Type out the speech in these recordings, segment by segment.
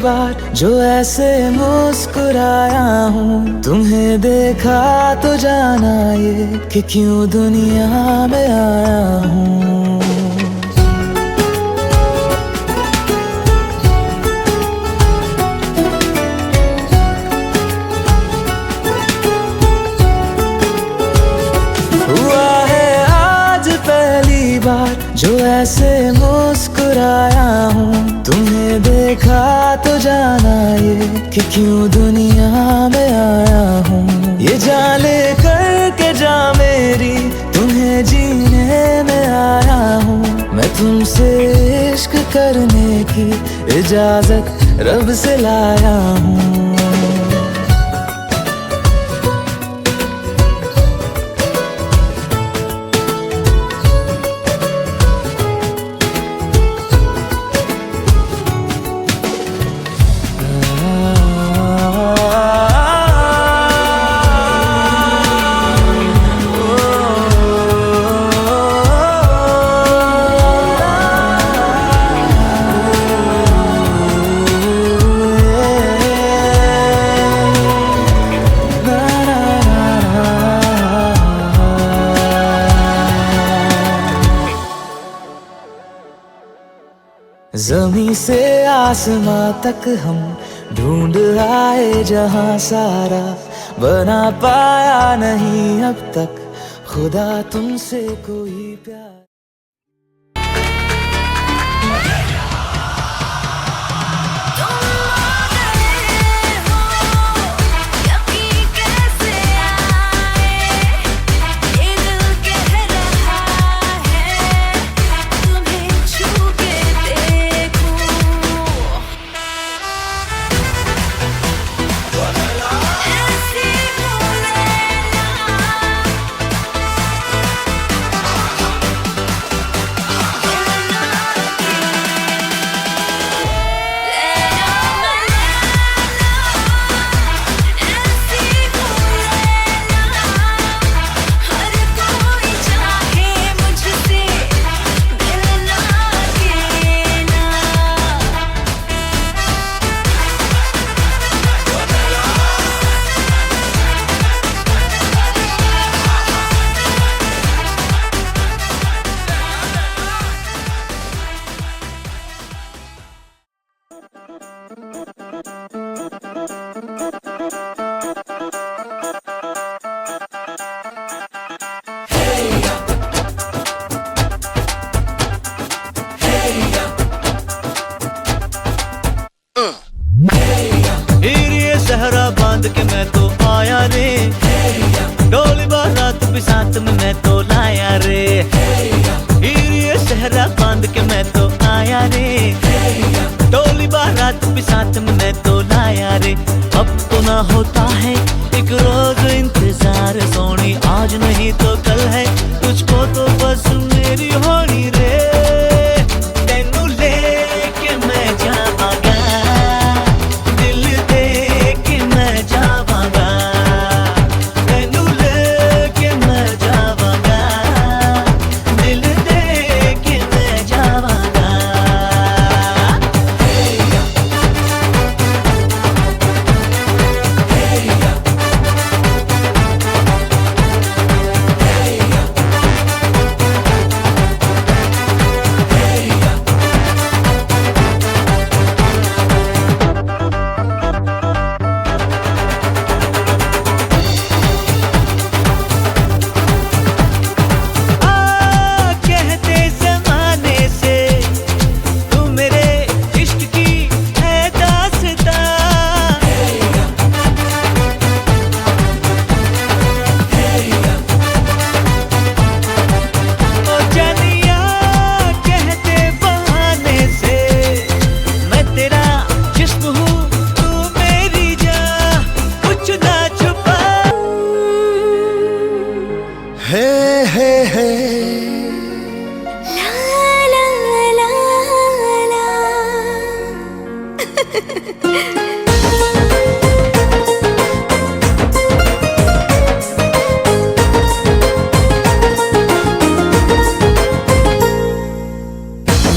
बार जो ऐसे मुस्कुराया हूँ, तुम्हें देखा तो जाना ये कि क्यों दुनिया में आया हूँ। हुआ है आज पहली बार जो ऐसे मुस्कुराया हूँ, तुम्हें देखा तो जाना ये कि क्यों दुनिया में आया हूँ। ये जान ले करके जा मेरी, तुम्हें जीने में आया हूँ। मैं तुमसे इश्क करने की इजाजत रब से लाया हूँ। ज़मीं से आसमां तक हम ढूंढ आए जहां सारा, बना पाया नहीं अब तक खुदा तुमसे कोई प्यार। सहरा बांध के मैं तो आया रे, डोली बारात भी साथ में मैं तो लाया रे। ये सहरा बांध के मैं तो आया रे, डोली बारात भी साथ में मैं तो लाया रे। अब तो ना होता है एक रोज इंतजार सोनी, आज नहीं तो कल है तुझको तो बस मेरी होनी रे। तेनू लेके मैं जावांगा, दिल दे के मैं जावांगा। तेनू लेके मैं जावांगा, दिल दे के मैं जावांगा।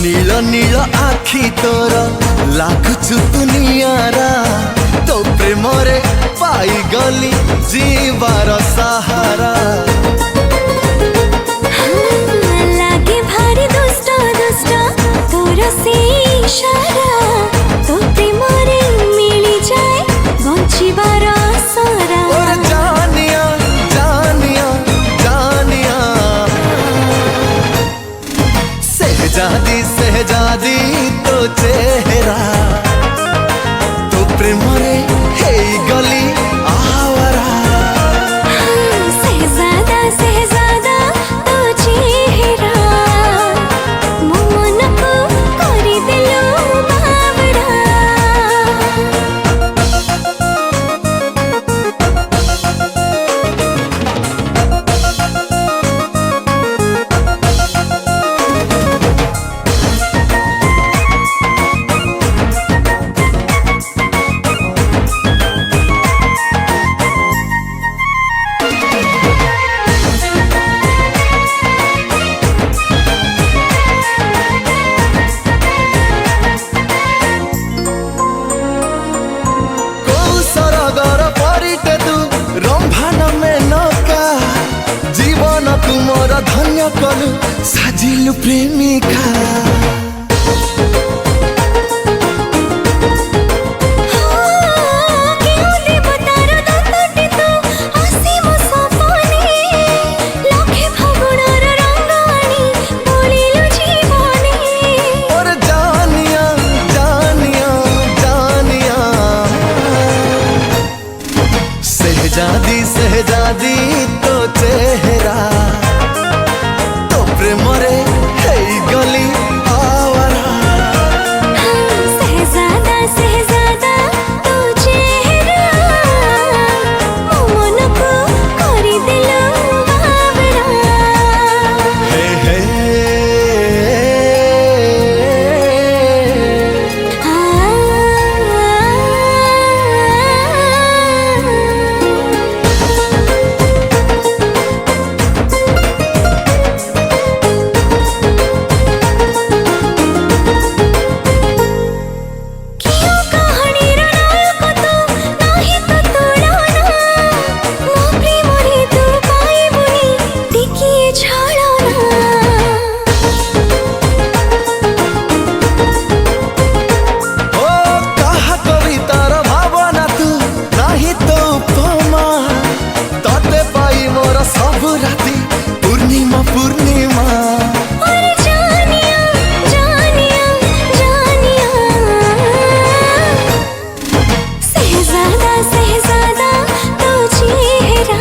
नील नील आखि तोर लाखुछु दुनिया। गली जीवार सहारा लागे भारी दुष्ट दुष्ट तोर से इशारा तो प्रेम रे मिली जाए बंचिबार आसरा और जानिया जानिया जानिया सहजादी सहजादी तो चेहरा तो प्रेम रे हे गली आवारा सहजादा सहजादा तो चेहरा मो मन को करी देलो बावड़ा सरगर परिटे तू रंभान मेनका जीवन तुमर धन्य कलु साजिलु प्रेमिका और जानिया जानिया जानिया सहजादी सहजादी तो चेहरा तो प्रेम रे हे गली आवारा सहजादा सहजादा तो चेहरा मो मन को करी देलो बावड़ा हे हे क्यों कहानी रा नायक तो नाही तो तोड़ना मो प्रेम रे तू पाई बुनी टिकिए छाड़ना ओ कहा कवितार भावना तू नाही तो उपमा तते पाई मोर सब राती पूर्णिमा पूर्णिमा और जानिया जानिया जानिया सहजादा सहजादा तो चेहरा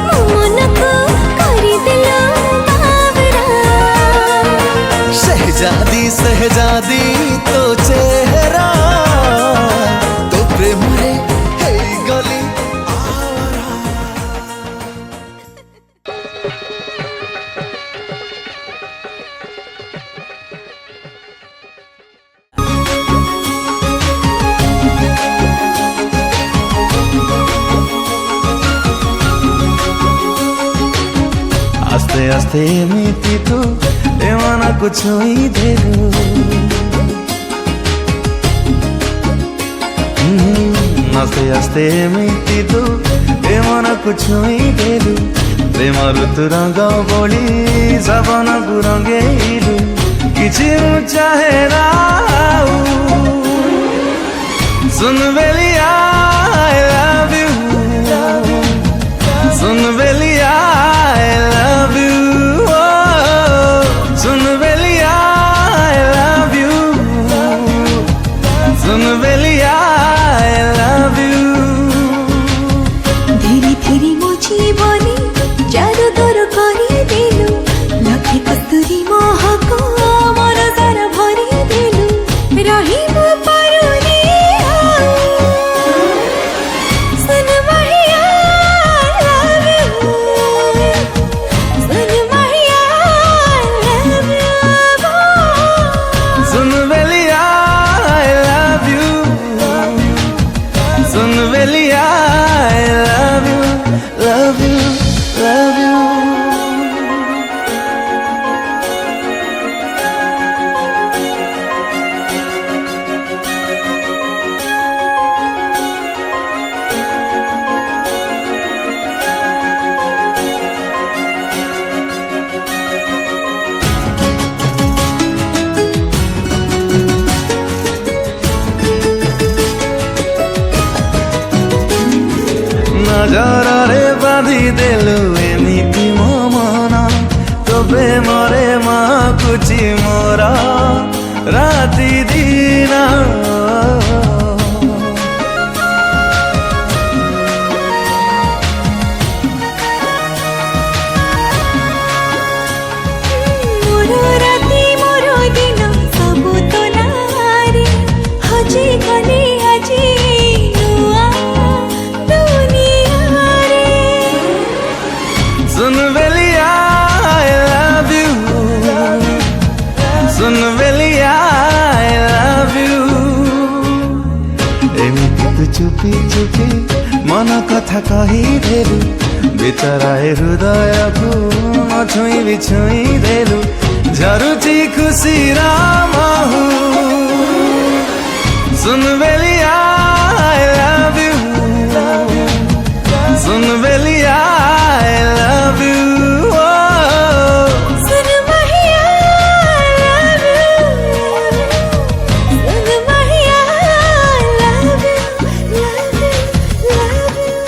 मो मन को करी देलो बावड़ा सहजादी सहजादी तो चेहरा तो प्रेम रे हे गली आवारा आस्ते आस्ते एमिति तू ए मन को छुई देलु आस्ते आस्ते एमिति तू ए मन को छुई देलु प्रेम ऋतु रंग बोली जबन को रंगेलु किछि चाहे ना सुन बेलिया I love you soon Beliya I love you soon Beliya I love you soon Beliya I love you धीरे धीरे मो जीवनी जादू तोर करी देलु लखे कस्तूरी मोहक मोर सारा भरी देलु रही मो पारुनी सुन महिया I love you soon Mahiya I love you soon Beliya I love you soon Beliya I love you love you love you ପ୍ରେମରେ ମାକୁଛି ମୋର ରାତି ଦିନ। ମୋର ରାତି ମୋର ଦିନ ସବୁ ତୋ ନାଁରେ ହଜି ଗଲି ଆଜି ନୂଆ ଦୁନିଆରେ। सुन बेलिया I love you, soon Beliya I love you। एमिति तू चुपी चुपी मन कथा कही देलु, बिचराए हृदय को छुई भी छुई देलु। झरुची खुशी रामहु सुन बेलिया I love you, soon Beliya I love you। Soon Mahiya I love you, soon Mahiya I love you, love you, love you।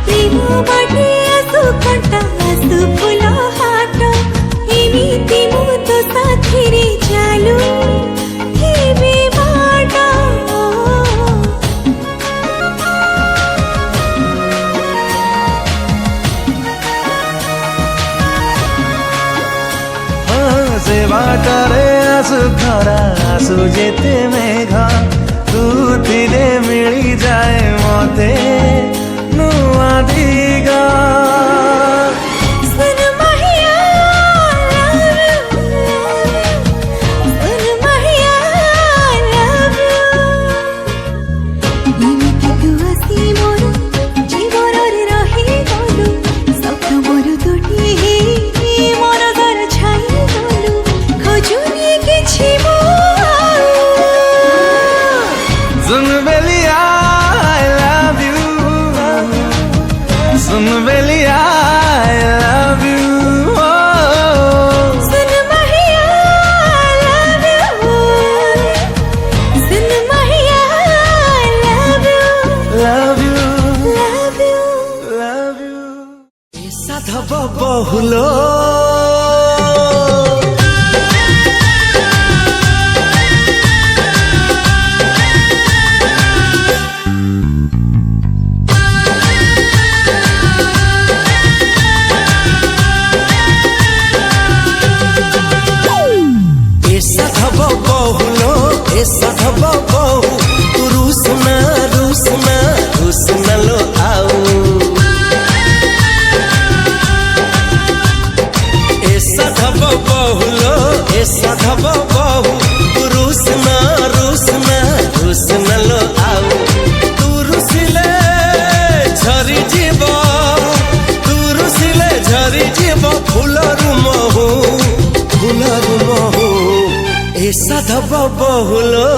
प्रेम बाटे आसु कंटा आसु फुल हाट, एमिति मु तो साथी रे चालू हेबे बाट। से बाटरे आसु खरा आसु जेते मेघ, तू थिले मिली जाए मते नुआ दिगा। सुन महिया I love you, soon Mahiya I love you। एमिति तू आसी मोर जीवନରେ रही गलु, सपन मोर दुटी मोर घर छाई गलु। खोजुनी किछि मो सुन बेलिया I love you, soon Beliya I love you। Soon Mahiya I love you, soon Mahiya I love you, love you, love you। love you। साधव बहुलो साधव बहुलो ए साधव बहु, तू रुसना रुसना रुसना लो आओ। ए साधव बहुलो ए साधव बहु, तू रुसना रुसना रुसना लो आओ। तू रुसिले झरी जीव, तू रुसिले झरी जीव फुलरु महु, फुलरु महु। ए साधव बहुलो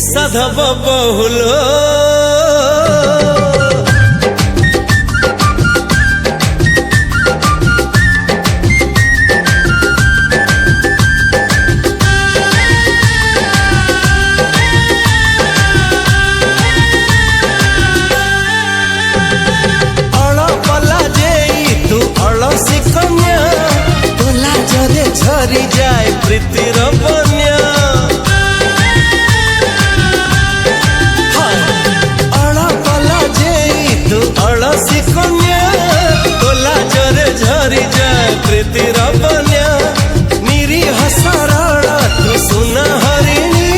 साधव बहुलो झरी जाए प्रीतिर बन्या अड़पला जे तू अड़सी कन्या तोला जरे झरी जाए प्रीतिर बन्या निरीह सरल तू सुना हरिणी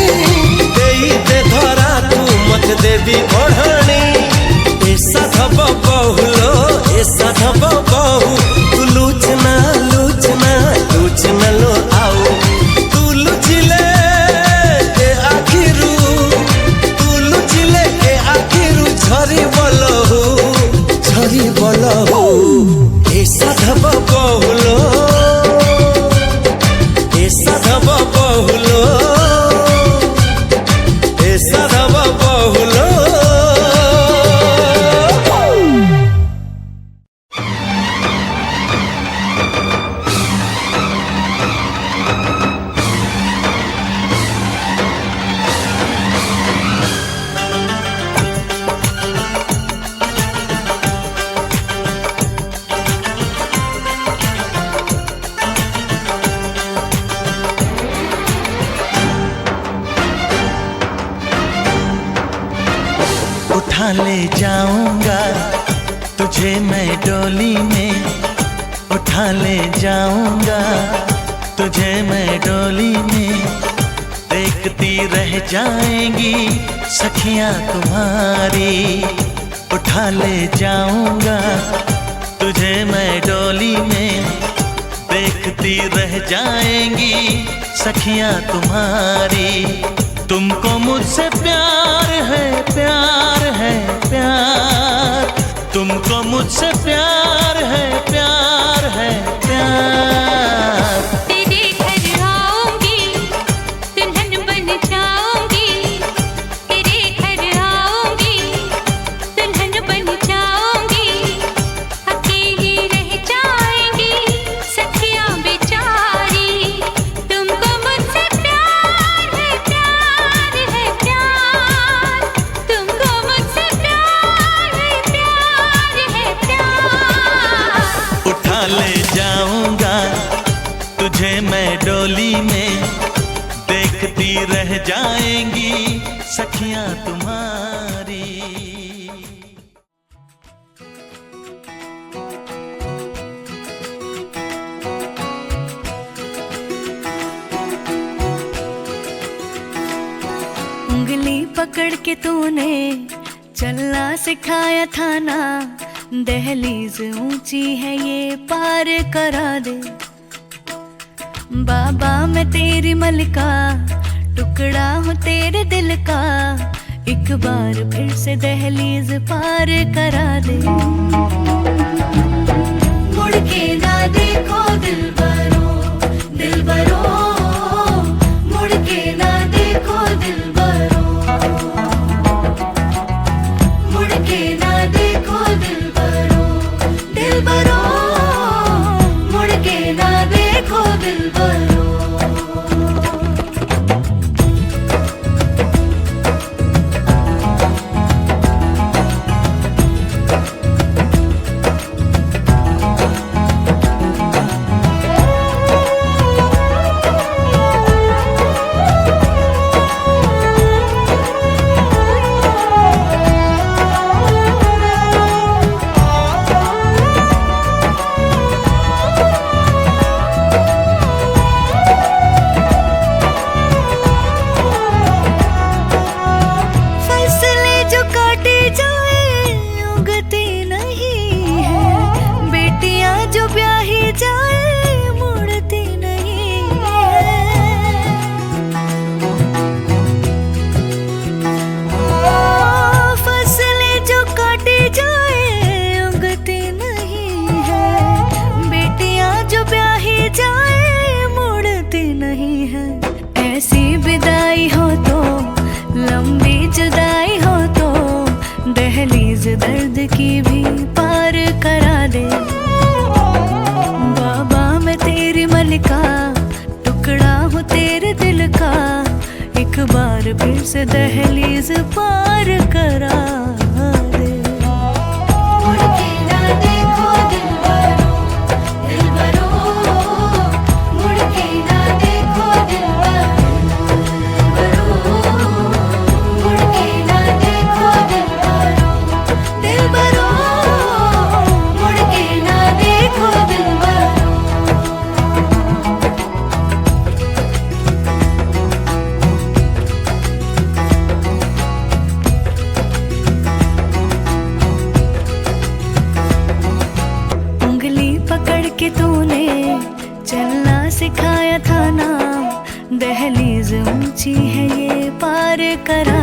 दे धरा तू मत देवी बढ़णी ए साधव बहुलो ए साधव बहु तू लूचना लूचना लो आओ तू लुचिले के आखिरू झरी बोलहु ए साधव बहुलो ए साधव बहुलो ए साधव बहुलो उठा ले जाऊंगा तुझे मैं डोली में, उठा ले जाऊंगा तुझे मैं डोली में। देखती रह जाएंगी सखियां तुम्हारी, उठा ले जाऊंगा तुझे मैं डोली में। देखती रह जाएंगी सखियां तुम्हारी। तुमको मुझसे प्यार है, प्यार है, प्यार। तुमको मुझसे प्यार है, प्यार है, प्यार। तेरे घर आऊंगी, दुल्हन बन जाऊंगी। तेरे घर आऊंगी, दुल्हन बन जाऊंगी। अकेली रह जाएंगी सखियां बेचारी। तुमको मुझसे प्यार है, प्यार है, प्यार। तुमको मुझसे प्यार है, प्यार है, प्यार। उठा ले जाऊंगा तुझे मैं डोली में। देखती रह जाएंगी सखियां तुम्हारी। उंगली पकड़ के तूने चलना सिखाया था ना। दहलीज ऊंची है ये पार करा दे। बाबा मैं तेरी मलिका, टुकड़ा हूँ तेरे दिल का। एक बार फिर से दहलीज पार करा दे। मुड़ के ना देखो दिलबरो, दिलबरो। मुड़ के ना देखो दिलबरो, मुड़ के ना देखो दिलबरो, दिलबरो। मुड़ के ना देखो दिलबरो। फिर से दहलीज पार करा दे। मुड़ के ना देखो दिलबरो, दिलबरो, मुड़ के ना देखो दिलबरो, मुड़ के ना देखो दिलबरो, दिलबरो, मुड़ के ना देखो दिलबरो। उंगली पकड़ के तूने चलना सिखाया था ना, दहलीज ऊंची है ये पार करा